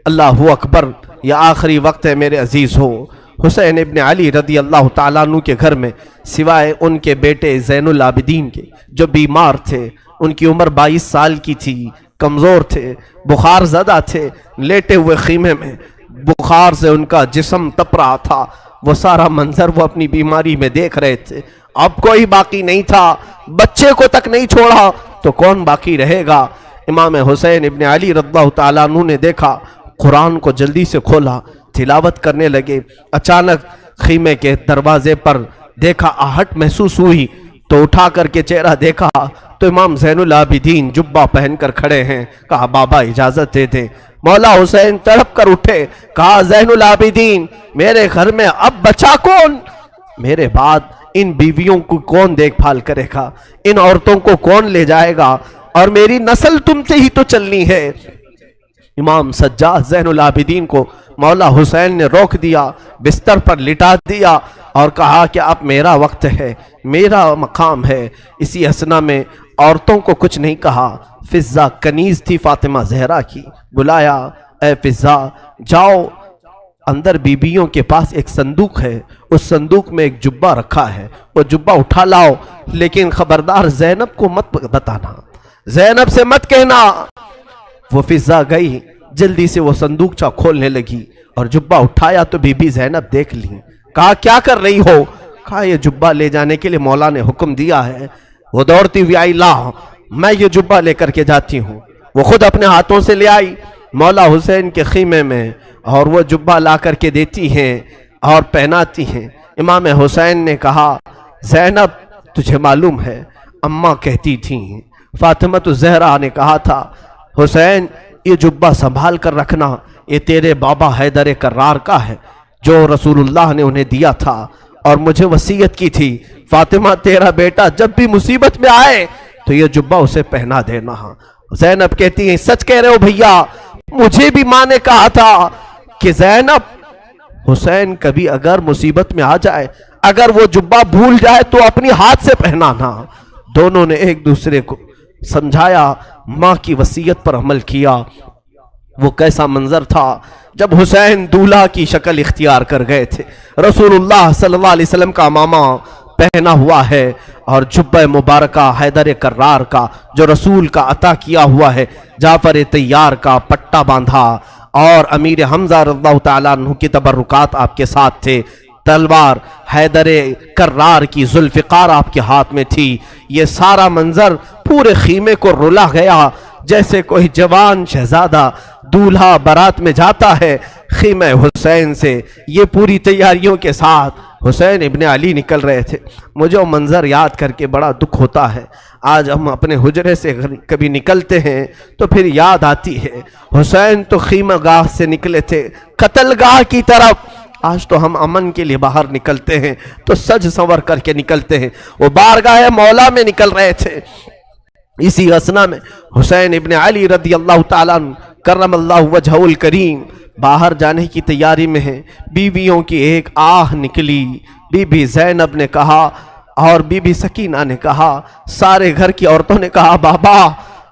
اللہ اکبر، یہ آخری وقت ہے میرے عزیز ہو۔ حسین ابن علی رضی اللہ تعالیٰ عنہ کے گھر میں سوائے ان کے بیٹے زین العابدین کے جو بیمار تھے، ان کی عمر 22 سال کی تھی، کمزور تھے، بخار زدہ تھے، لیٹے ہوئے خیمے میں بخار سے ان کا جسم تپ رہا تھا، وہ سارا منظر وہ اپنی بیماری میں دیکھ رہے تھے۔ اب کوئی باقی نہیں تھا، بچے کو تک نہیں چھوڑا تو کون باقی رہے گا؟ امام حسین ابن علی رضی اللہ تعالیٰ عنہ نے دیکھا، قرآن کو جلدی سے کھولا، تلاوت کرنے لگے۔ اچانک خیمے کے دروازے پر دیکھا، آہٹ محسوس ہوئی تو اٹھا کر کے چہرہ دیکھا تو امام زین العابدین جبہ پہن کر کھڑے ہیں۔ کہا بابا اجازت دے دیں۔ مولا حسین تڑپ کر اٹھے، کہا زین العابدین میرے گھر میں اب بچا کون؟ میرے بعد ان بیویوں کو کون دیکھ بھال کرے گا؟ ان عورتوں کو کون لے جائے گا؟ اور میری نسل تم سے ہی تو چلنی ہے۔ امام سجاد زین العابدین کو مولا حسین نے روک دیا، بستر پر لٹا دیا اور کہا کہ اب میرا وقت ہے، میرا مقام ہے۔ اسی اسنا میں عورتوں کو کچھ نہیں کہا۔ فضہ کنیز تھی فاطمہ زہرا کی، بلایا، اے فضہ جاؤ، اندر بیبیوں کے پاس ایک صندوق ہے، اس صندوق میں ایک جبہ رکھا ہے، وہ جبہ اٹھا لاؤ، لیکن خبردار زینب کو مت بتانا، زینب سے مت کہنا۔ وہ فضہ گئی، جلدی سے وہ صندوقچہ کھولنے لگی اور جبہ اٹھایا تو بی بی زینب دیکھ لی۔ کہا کیا کر رہی ہو؟ کہا یہ جبہ لے جانے کے لیے مولا نے حکم دیا ہے۔ وہ دوڑتی ہوئی آئی، لا میں یہ جبہ لے کر کے جاتی ہوں۔ وہ خود اپنے ہاتھوں سے لے آئی مولا حسین کے خیمے میں اور وہ جبہ لا کر کے دیتی ہیں اور پہناتی ہیں۔ امام حسین نے کہا زینب تجھے معلوم ہے اماں کہتی تھیں، فاطمہ الزہرا نے کہا تھا حسین یہ جبہ سنبھال کر رکھنا، یہ تیرے بابا حیدر کرار کا ہے جو رسول اللہ نے انہیں دیا تھا، اور مجھے وصیت کی تھی فاطمہ تیرا بیٹا جب بھی مصیبت میں آئے تو یہ جبہ اسے پہنا دینا۔ زینب کہتی ہیں سچ کہہ رہے ہو بھیا، مجھے بھی ماں نے کہا تھا کہ زینب حسین کبھی اگر مصیبت میں آ جائے، اگر وہ جبہ بھول جائے تو اپنی ہاتھ سے پہنانا۔ دونوں نے ایک دوسرے کو سمجھایا، ماں کی وصیت پر عمل کیا۔ وہ کیسا منظر تھا جب حسین دولہا کی شکل اختیار کر گئے تھے، رسول اللہ صلی اللہ علیہ وسلم کا امامہ پہنا ہوا ہے اور جبہ مبارکہ حیدر کرار کا جو رسول کا عطا کیا ہوا ہے، جعفر طیار کا پٹا باندھا، اور امیر حمزہ رضی اللہ تعالیٰ عنہ کی تبرکات آپ کے ساتھ تھے، تلوار حیدر کرار کی ذوالفقار آپ کے ہاتھ میں تھی۔ یہ سارا منظر پورے خیمے کو رلا گیا، جیسے کوئی جوان شہزادہ دولہا برات میں جاتا ہے خیمہ حسین سے۔ یہ پوری تیاریوں کے ساتھ حسین ابن علی نکل رہے تھے۔ مجھے وہ منظر یاد کر کے بڑا دکھ ہوتا ہے۔ آج ہم اپنے حجرے سے کبھی نکلتے ہیں تو پھر یاد آتی ہے حسین تو خیمہ گاہ سے نکلے تھے قتل گاہ کی طرف، آج تو ہم امن کے لیے باہر نکلتے ہیں تو سج سنور کر کے نکلتے ہیں، وہ بارگاہ مولا میں نکل رہے تھے۔ اسی اسنا میں حسین ابن علی رضی اللہ تعالیٰ عنہ کرم اللہ وجہہ الکریم باہر جانے کی تیاری میں ہیں۔ بیویوں کی ایک آہ نکلی، بی بی زینب نے کہا اور بی بی سکینہ نے کہا، سارے گھر کی عورتوں نے کہا بابا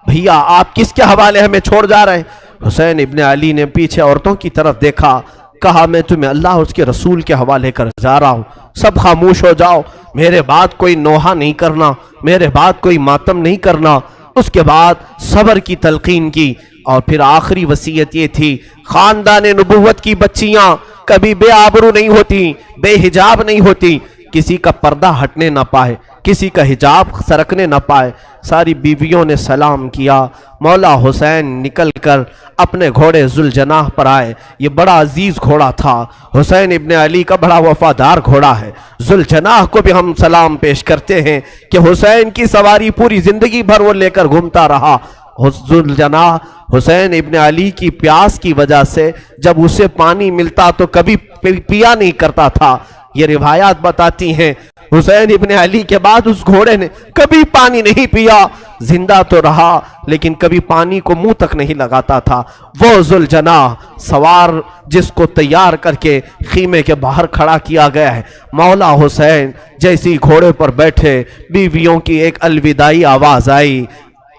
بھیا آپ کس کے حوالے ہمیں چھوڑ جا رہے ہیں؟ حسین ابن علی نے پیچھے عورتوں کی طرف دیکھا، کہا میں تمہیں اللہ اس کے رسول کے حوالے کر جا رہا ہوں، سب خاموش ہو جاؤ، میرے بعد کوئی نوحہ نہیں کرنا، میرے بعد کوئی ماتم نہیں کرنا۔ اس کے بعد صبر کی تلقین کی، اور پھر آخری وصیت یہ تھی خاندان نبوت کی بچیاں کبھی بے آبرو نہیں ہوتی، بے حجاب نہیں ہوتی، کسی کا پردہ ہٹنے نہ پائے، کسی کا حجاب سرکنے نہ پائے۔ ساری بیویوں نے سلام کیا، مولا حسین نکل کر اپنے گھوڑے ذوالجناح پر آئے۔ یہ بڑا عزیز گھوڑا تھا، حسین ابن علی کا بڑا وفادار گھوڑا ہے۔ ذوالجناح کو بھی ہم سلام پیش کرتے ہیں کہ حسین کی سواری پوری زندگی بھر وہ لے کر گھومتا رہا۔ ذوالجناح حسین ابن علی کی پیاس کی وجہ سے جب اسے پانی ملتا تو کبھی پیا نہیں کرتا تھا۔ یہ روایات بتاتی ہیں حسین ابن علی کے بعد اس گھوڑے نے کبھی پانی نہیں پیا، زندہ تو رہا لیکن کبھی پانی کو منہ تک نہیں لگاتا تھا۔ وہ ذوالجناح سوار جس کو تیار کر کے خیمے کے باہر کھڑا کیا گیا ہے، مولا حسین جیسی گھوڑے پر بیٹھے، بیویوں کی ایک الوداعی آواز آئی،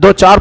2-4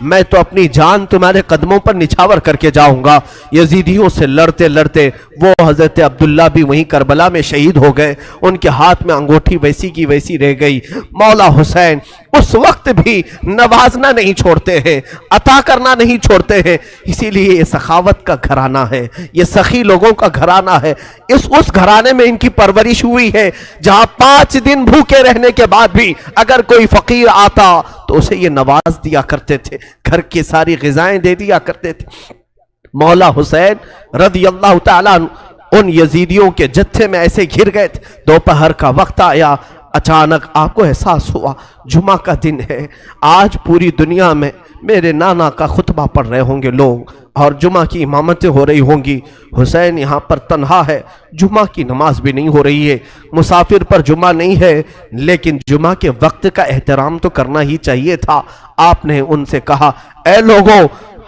میں تو اپنی جان تمہارے قدموں پر نچھاور کر کے جاؤں گا۔ یزیدیوں سے لڑتے لڑتے وہ حضرت عبداللہ بھی وہیں کربلا میں شہید ہو گئے، ان کے ہاتھ میں انگوٹھی ویسی کی ویسی رہ گئی۔ مولا حسین اس وقت بھی نوازنا نہیں چھوڑتے ہیں، عطا کرنا نہیں چھوڑتے ہیں، اسی لیے یہ سخاوت کا گھرانہ ہے، یہ سخی لوگوں کا گھرانہ ہے۔ اس گھرانے میں ان کی پرورش ہوئی ہے جہاں 5 دن بھوکے رہنے کے بعد بھی اگر کوئی فقیر آتا تو اسے یہ نواز دیا کرتے تھے، گھر کی ساری غذائیں دے دیا کرتے تھے۔ مولا حسین رضی اللہ تعالیٰ ان یزیدیوں کے جتھے میں ایسے گھر گئے تھے، دوپہر کا وقت آیا، اچانک آپ کو احساس ہوا جمعہ کا دن ہے، آج پوری دنیا میں میرے نانا کا خطبہ پڑھ رہے ہوں گے لوگ اور جمعہ کی امامتیں ہو رہی ہوں گی، حسین یہاں پر تنہا ہے، جمعہ کی نماز بھی نہیں ہو رہی ہے، مسافر پر جمعہ نہیں ہے، لیکن جمعہ کے وقت کا احترام تو کرنا ہی چاہیے تھا۔ آپ نے ان سے کہا اے لوگوں،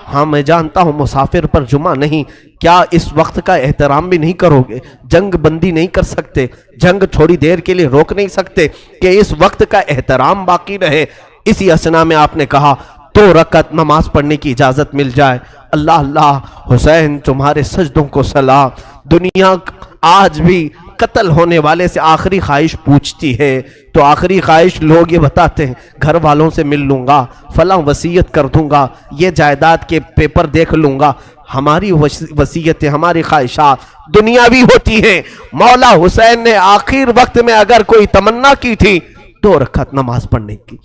ہاں میں جانتا ہوں مسافر پر جمعہ نہیں، کیا اس وقت کا احترام بھی نہیں کرو گے؟ جنگ بندی نہیں کر سکتے، جنگ تھوڑی دیر کے لیے روک نہیں سکتے کہ اس وقت کا احترام باقی رہے؟ اسی اسنا میں آپ نے کہا 2 رکعت نماز پڑھنے کی اجازت مل جائے۔ اللہ اللہ، حسین تمہارے سجدوں کو سلام۔ دنیا آج بھی قتل ہونے والے سے آخری خواہش پوچھتی ہے تو آخری خواہش لوگ یہ بتاتے ہیں گھر والوں سے مل لوں گا، فلاں وصیت کر دوں گا، یہ جائیداد کے پیپر دیکھ لوں گا۔ ہماری وصیتیں، ہماری خواہشات دنیاوی ہوتی ہیں۔ مولا حسین نے آخر وقت میں اگر کوئی تمنا کی تھی 2 رکعت نماز پڑھنے کی،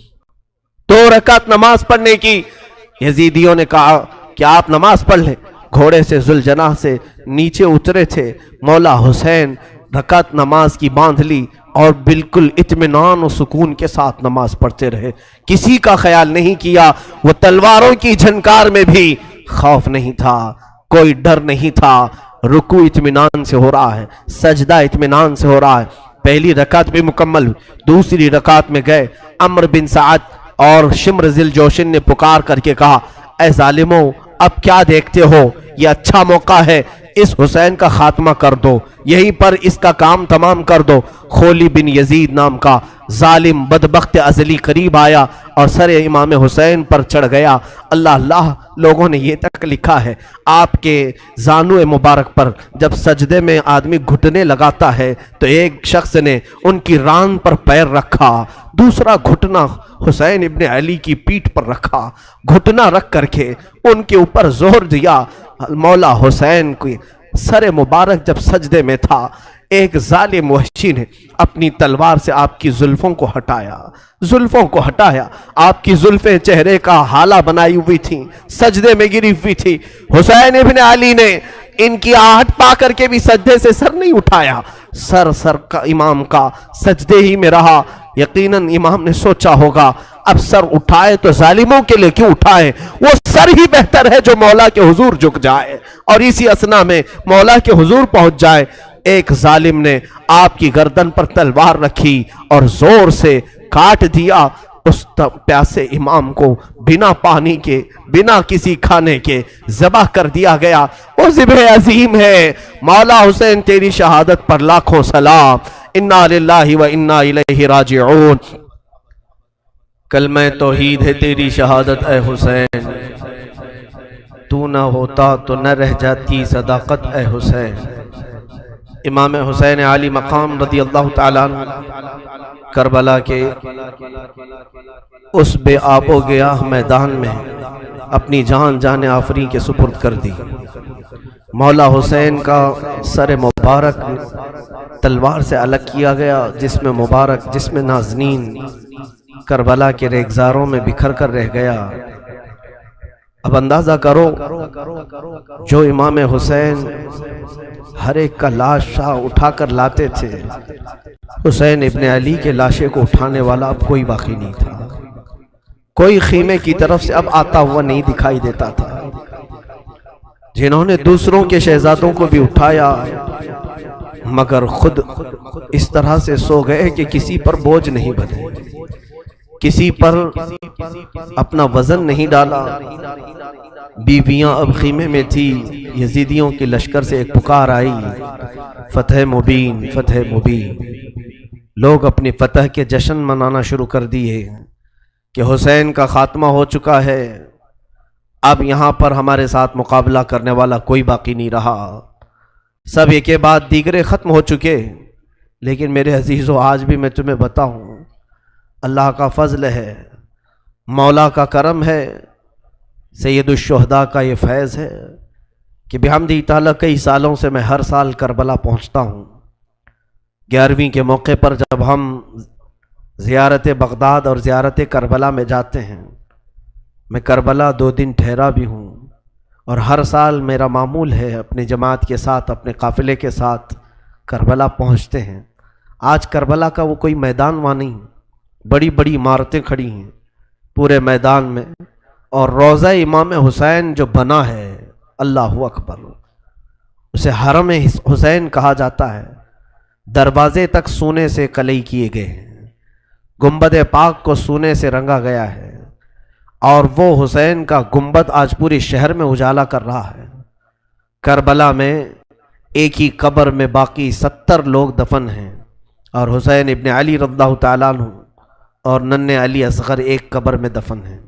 2 رکعت نماز پڑھنے کی۔ یزیدیوں نے کہا کہ آپ نماز پڑھ لیں۔ گھوڑے سے ذوالجناح سے نیچے اترے تھے، مولا حسین رکعت نماز کی باندھ لی اور بالکل اطمینان و سکون کے ساتھ نماز پڑھتے رہے، کسی کا خیال نہیں کیا۔ وہ تلواروں کی جھنکار میں بھی خوف نہیں تھا، کوئی ڈر نہیں تھا۔ رکوع اطمینان سے ہو رہا ہے، سجدہ اطمینان سے ہو رہا ہے۔ پہلی رکعت بھی مکمل، دوسری رکعت میں گئے، عمرو بن سعد اور شمر ذی الجوشن نے پکار کر کے کہا اے ظالموں، اب کیا دیکھتے ہو؟ یہ اچھا موقع ہے، اس حسین کا خاتمہ کر دو، یہیں پر اس کا کام تمام کر دو۔ خولی بن یزید نام کا ظالم بدبخت ازلی قریب آیا اور سر امام حسین پر چڑھ گیا۔ اللہ اللہ، لوگوں نے یہ تک لکھا ہے آپ کے زانو مبارک پر جب سجدے میں آدمی گھٹنے لگاتا ہے تو ایک شخص نے ان کی ران پر پیر رکھا، دوسرا گھٹنا حسین ابن علی کی پیٹھ پر رکھا، گھٹنا رکھ کر کے ان کے اوپر زور دیا۔ مولا حسین کی سر مبارک جب سجدے میں تھا، ایک ظالم وحشی نے اپنی تلوار سے آپ کی زلفوں کو ہٹایا، آپ کی زلفیں چہرے کا حالہ بنائی ہوئی تھیں، سجدے میں گری ہوئی تھی۔ حسین ابن علی نے ان کی آہٹ پا کر کے بھی سجدے سے سر نہیں اٹھایا، سر کا امام کا سجدے ہی میں رہا۔ یقیناً امام نے سوچا ہوگا اب سر اٹھائے تو ظالموں کے لیے کیوں اٹھائے، وہ سر ہی بہتر ہے جو مولا کے حضور جھک جائے اور اسی اسنا میں مولا کے حضور پہنچ جائے۔ ایک ظالم نے آپ کی گردن پر تلوار رکھی اور زور سے کاٹ دیا۔ اس پیاسے امام کو بنا پانی کے، بنا کسی کھانے کے ذبح کر دیا گیا۔ وہ ذبح عظیم ہے۔ مولا حسین تیری شہادت پر لاکھوں سلام۔ انا للہ و انا الیہ راجعون۔ کلمہ توحید ہے تیری شہادت اے حسین، تو نہ ہوتا تو نہ رہ جاتی صداقت اے حسین۔ امام حسین علی مقام رضی اللہ تعالیٰ عنہ کربلا کے اس بے آب و گیاہ میدان میں اپنی جان آفریں کے سپرد کر دی۔ مولا حسین کا سر مبارک تلوار سے الگ کیا گیا، جسم مبارک، جسم نازنین کربلا کے ریگزاروں میں بکھر کر رہ گیا۔ اب اندازہ کرو جو امام حسین ہر ایک کا لاش شاہ اٹھا کر لاتے تھے، حسین ابن علی کے لاشے کو اٹھانے والا اب کوئی باقی نہیں تھا، کوئی خیمے کی طرف سے اب آتا ہوا نہیں دکھائی دیتا تھا۔ جنہوں نے دوسروں کے شہزادوں کو بھی اٹھایا مگر خود اس طرح سے سو گئے کہ کسی پر بوجھ نہیں بنے، کسی پر اپنا وزن نہیں ڈالا۔ بیویاں اب خیمے میں تھی، یزیدیوں کے لشکر سے ایک پکار آئی، فتح مبین، فتح مبین۔ لوگ اپنی فتح کے جشن منانا شروع کر دیے کہ حسین کا خاتمہ ہو چکا ہے، اب یہاں پر ہمارے ساتھ مقابلہ کرنے والا کوئی باقی نہیں رہا، سب ایک کے بعد دیگرے ختم ہو چکے۔ لیکن میرے عزیزو، آج بھی میں تمہیں بتاؤں، اللہ کا فضل ہے، مولا کا کرم ہے، سید الشہداء کا یہ فیض ہے کہ بحمدہ تعالیٰ کئی سالوں سے میں ہر سال کربلا پہنچتا ہوں۔ 11ویں کے موقع پر جب ہم زیارت بغداد اور زیارت کربلا میں جاتے ہیں، میں کربلا 2 دن ٹھہرا بھی ہوں، اور ہر سال میرا معمول ہے اپنے جماعت کے ساتھ، اپنے قافلے کے ساتھ کربلا پہنچتے ہیں۔ آج کربلا کا وہ کوئی میدان وہاں نہیں، بڑی بڑی عمارتیں کھڑی ہیں پورے میدان میں، اور روضہ امام حسین جو بنا ہے، اللہ اکبر، اسے حرم حسین کہا جاتا ہے۔ دروازے تک سونے سے کلئی کیے گئے ہیں، گنبد پاک کو سونے سے رنگا گیا ہے، اور وہ حسین کا گنبد آج پورے شہر میں اجالا کر رہا ہے۔ کربلا میں ایک ہی قبر میں باقی 70 لوگ دفن ہیں، اور حسین ابن علی رضی اللہ تعالیٰ عنہ اور ننھے علی اصغر ایک قبر میں دفن ہیں،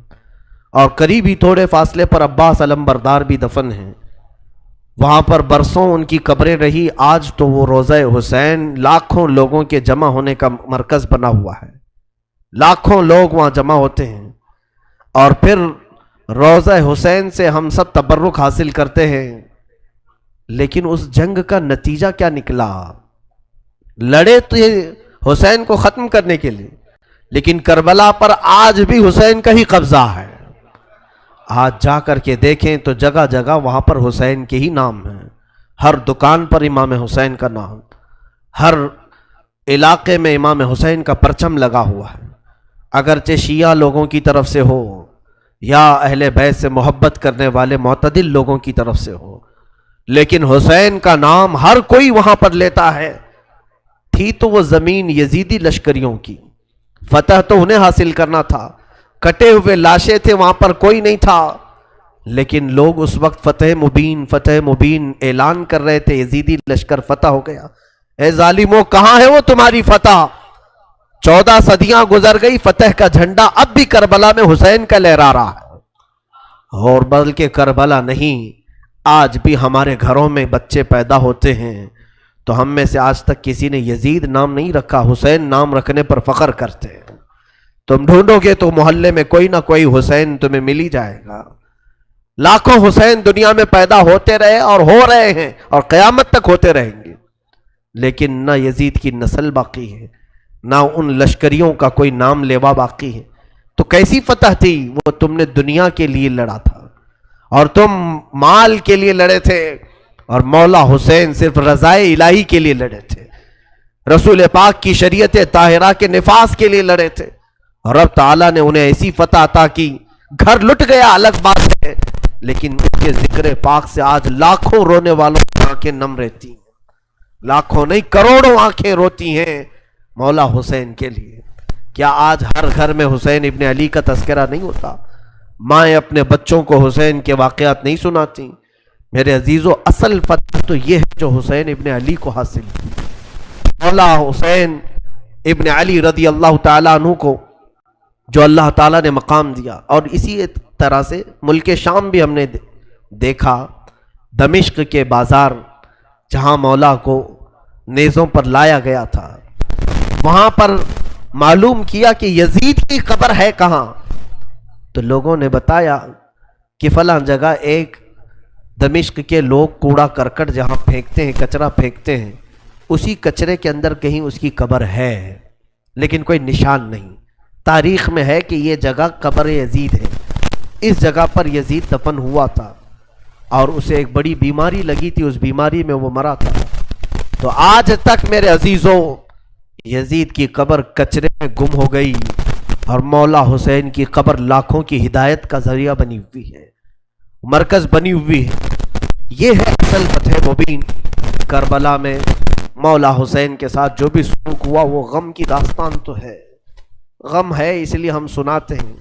اور قریب ہی تھوڑے فاصلے پر عباس علمبردار بھی دفن ہیں۔ وہاں پر برسوں ان کی قبریں رہی، آج تو وہ روضہ حسین لاکھوں لوگوں کے جمع ہونے کا مرکز بنا ہوا ہے، لاکھوں لوگ وہاں جمع ہوتے ہیں، اور پھر روضہ حسین سے ہم سب تبرک حاصل کرتے ہیں۔ لیکن اس جنگ کا نتیجہ کیا نکلا؟ لڑے تو حسین کو ختم کرنے کے لیے، لیکن کربلا پر آج بھی حسین کا ہی قبضہ ہے۔ آج جا کر کے دیکھیں تو جگہ جگہ وہاں پر حسین کے ہی نام ہیں، ہر دکان پر امام حسین کا نام، ہر علاقے میں امام حسین کا پرچم لگا ہوا ہے، اگرچہ شیعہ لوگوں کی طرف سے ہو یا اہل بیت سے محبت کرنے والے معتدل لوگوں کی طرف سے ہو، لیکن حسین کا نام ہر کوئی وہاں پر لیتا ہے۔ تھی تو وہ زمین یزیدی لشکریوں کی، فتح تو انہیں حاصل کرنا تھا، کٹے ہوئے لاشیں تھے، وہاں پر کوئی نہیں تھا، لیکن لوگ اس وقت فتح مبین اعلان کر رہے تھے، یزیدی لشکر فتح ہو گیا۔ اے ظالموں، کہاں ہے وہ تمہاری فتح؟ 14 صدیاں گزر گئی، فتح کا جھنڈا اب بھی کربلا میں حسین کا لہرا رہا ہے۔ اور بلکہ کربلا نہیں، آج بھی ہمارے گھروں میں بچے پیدا ہوتے ہیں تو ہم میں سے آج تک کسی نے یزید نام نہیں رکھا، حسین نام رکھنے پر فخر کرتے ہیں۔ تم ڈھونڈو گے تو محلے میں کوئی نہ کوئی حسین تمہیں مل ہی جائے گا۔ لاکھوں حسین دنیا میں پیدا ہوتے رہے اور ہو رہے ہیں اور قیامت تک ہوتے رہیں گے، لیکن نہ یزید کی نسل باقی ہے، نہ ان لشکریوں کا کوئی نام لیوا باقی ہے۔ تو کیسی فتح تھی؟ وہ تم نے دنیا کے لیے لڑا تھا، اور تم مال کے لیے لڑے تھے، اور مولا حسین صرف رضائے الہی کے لیے لڑے تھے، رسول پاک کی شریعت طاہرہ کے نفاذ کے لیے لڑے تھے، اور رب تعالیٰ نے انہیں ایسی فتح عطا کی۔ گھر لٹ گیا الگ بات ہے، لیکن ان کے ذکر پاک سے آج لاکھوں رونے والوں کی آنکھیں نم رہتی ہیں، لاکھوں نہیں کروڑوں آنکھیں روتی ہیں مولا حسین کے لیے۔ کیا آج ہر گھر میں حسین ابن علی کا تذکرہ نہیں ہوتا؟ مائیں اپنے بچوں کو حسین کے واقعات نہیں سناتی؟ میرے عزیزو، اصل فتح تو یہ ہے جو حسین ابن علی کو حاصل کی۔ مولا حسین ابن علی رضی اللہ تعالیٰ عنہ کو جو اللہ تعالیٰ نے مقام دیا، اور اسی طرح سے ملک شام بھی ہم نے دیکھا، دمشق کے بازار جہاں مولا کو نیزوں پر لایا گیا تھا، وہاں پر معلوم کیا کہ یزید کی قبر ہے کہاں، تو لوگوں نے بتایا کہ فلاں جگہ ایک دمشق کے لوگ کوڑا کرکٹ جہاں پھینکتے ہیں، کچرا پھینکتے ہیں، اسی کچرے کے اندر کہیں اس کی قبر ہے، لیکن کوئی نشان نہیں۔ تاریخ میں ہے کہ یہ جگہ قبر یزید ہے، اس جگہ پر یزید دفن ہوا تھا، اور اسے ایک بڑی بیماری لگی تھی، اس بیماری میں وہ مرا تھا۔ تو آج تک میرے عزیزوں، یزید کی قبر کچرے میں گم ہو گئی، اور مولا حسین کی قبر لاکھوں کی ہدایت کا ذریعہ بنی ہوئی ہے، مرکز بنی ہوئی ہے۔ یہ ہے اصل فتح مبین۔ کربلا میں مولا حسین کے ساتھ جو بھی سلوک ہوا وہ غم کی داستان تو ہے، غم ہے، اس لیے ہم سناتے ہیں۔